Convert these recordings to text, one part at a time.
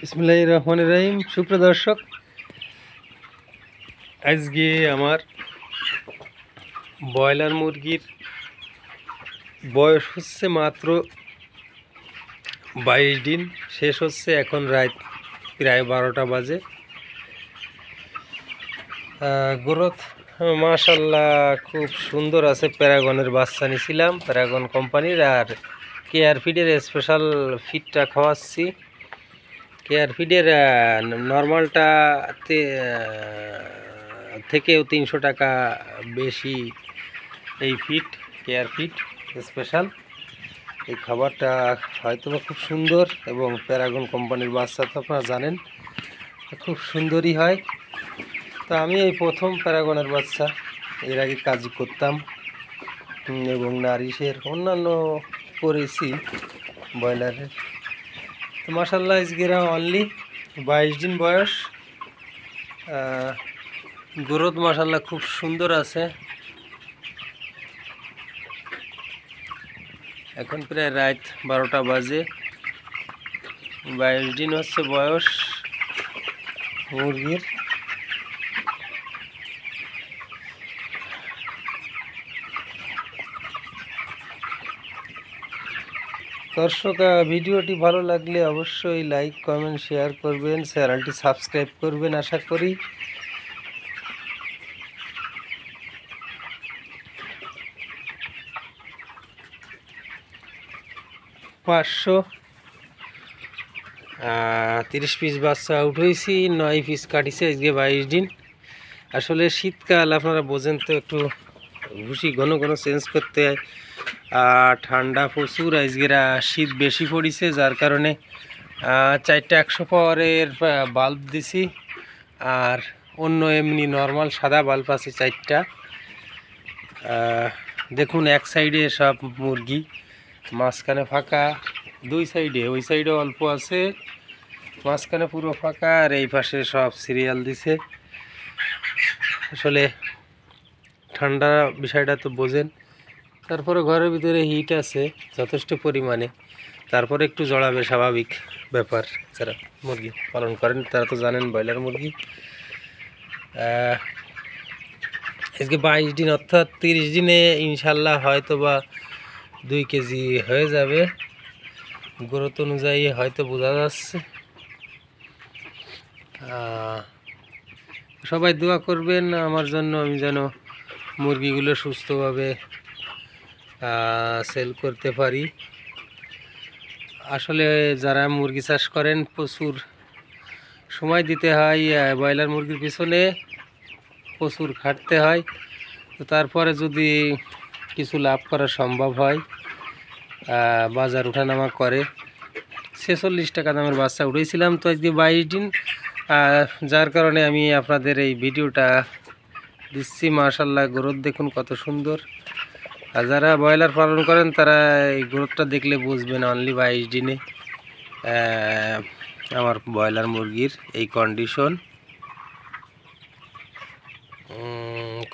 বিসমিল্লাহির রহমানির রহিম। সুপ্রিয় দর্শক, আজকে আমার ব্রয়লার মুরগির বয়স হচ্ছে মাত্র 22 দিন, শেষ হচ্ছে এখন রাত প্রায় 12টা বাজে। গ্রোথ মাশাল্লাহ খুব সুন্দর আছে। প্যারাগনের বাচ্চা নিয়েছিলাম, প্যারাগন কোম্পানির, আর কেয়ার ফিডের স্পেশাল ফিডটা খাওয়াচ্ছি। কেয়ার ফিডের নর্মালটা থেকেও 300 টাকা বেশি এই ফিড, কেয়ার ফিড স্পেশাল। এই খাবারটা হয়তো খুব সুন্দর, এবং প্যারাগন কোম্পানির বাচ্চা তো আপনারা জানেন খুব সুন্দরই হয়। তো আমি এই প্রথম প্যারাগনের বাচ্চা, এর আগে কাজ করতাম এবং নারিশের অন্যান্য করেছি ব্রয়লারের। তো মাশাল্লাহ আজকেরা অনলি 22 দিন বয়স। গ্রোথ মাশাল্লাহ খুব সুন্দর আছে। এখন প্রায় রাত 12টা বাজে। 22 দিন হচ্ছে বয়স মুরগির। দর্শক, ভিডিওটি ভালো লাগলে অবশ্যই লাইক, কমেন্ট, শেয়ার করবেন, চ্যানেলটি সাবস্ক্রাইব করবেন আশা করি। পাঁচশো 30 পিস বাচ্চা আউট হয়েছি, 9 পিস কাটিছে আজকে 22 দিন। আসলে শীতকাল আপনারা বোঝেন তো, একটু ভুসি ঘন ঘন চেঞ্জ করতে হয়, ঠান্ডা প্রচুর। আজকেরা শীত বেশি পড়িছে, যার কারণে 4টা 100 পাওয়ারের বাল্ব দিছি, আর অন্য এমনি নর্মাল সাদা বাল্ব আছে 4টা। দেখুন এক সাইডে সব মুরগি, মাঝখানে ফাঁকা, 2 সাইডে, ওই সাইডে অল্প আছে, মাঝখানে পুরো ফাঁকা, আর এই পাশে সব সিরিয়াল দিছে। আসলে ঠান্ডা বিষয়টা তো বোঝেন। তারপরে ঘরের ভিতরে হিট আছে যথেষ্ট পরিমাণে, তারপরে একটু জড়াবে, স্বাভাবিক ব্যাপার। যারা মুরগি পালন করেন তারা তো জানেন ব্রয়লার মুরগি। আজকে 22 দিন, অর্থাৎ 30 দিনে ইনশাল্লাহ হয়তো বা 2 কেজি হয়ে যাবে। গ্রোথ অনুযায়ী হয়তো বোঝা যাচ্ছে। সবাই দোয়া করবেন আমার জন্য, আমি যেন মুরগিগুলো সুস্থভাবে সেল করতে পারি। আসলে যারা মুরগি চাষ করেন প্রচুর সময় দিতে হয়, ব্রয়লার মুরগির পিছনে প্রচুর খাটতে হয়। তো তারপরে যদি কিছু লাভ করা সম্ভব হয়, বাজার ওঠানামা করে। 46 টাকা দামের বাচ্চা উঠেছিলাম তো আজকে 22 দিন, যার কারণে আমি আপনাদের এই ভিডিওটা দিচ্ছি। মাশাল্লাহ গ্রোথ দেখুন কত সুন্দর। আর যারা ব্রয়লার পালন করেন তারা এই গ্রোথটা দেখলে বুঝবেন। অনলি 22 দিনে আমার ব্রয়লার মুরগির এই কন্ডিশন।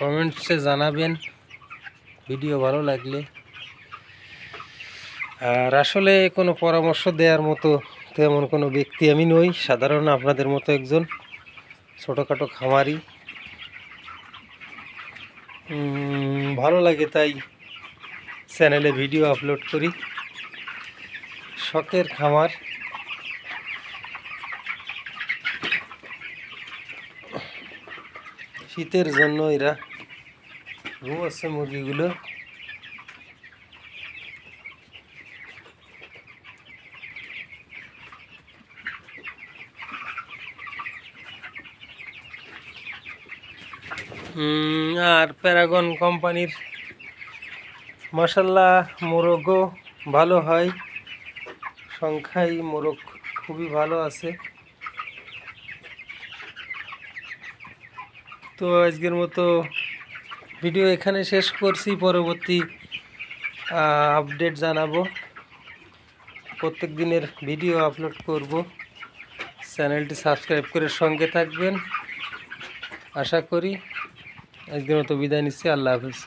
কমেন্টসে জানাবেন ভিডিও ভালো লাগলে। আর আসলে কোনো পরামর্শ দেওয়ার মতো তেমন কোনো ব্যক্তি আমি নই, সাধারণ আপনাদের মতো একজন ছোটোখাটো খামারি। ভালো লাগে তাই চ্যানেলে ভিডিও আপলোড করি। শখের খামার। শীতের জন্য এরা ঘুমাচ্ছে মুরগিগুলো। আর প্যারাগন কোম্পানির মাশাল্লাহ মোরগও ভালো হয়, সংখ্যায় মোরগ খুবই ভালো আছে। তো আজকের মতো ভিডিও এখানে শেষ করছি, পরবর্তী আপডেট জানাবো, প্রত্যেক দিনের ভিডিও আপলোড করব। চ্যানেলটি সাবস্ক্রাইব করে সঙ্গে থাকবেন আশা করি। আজকের মতো বিদায় নিচ্ছি, আল্লাহ হাফেজ।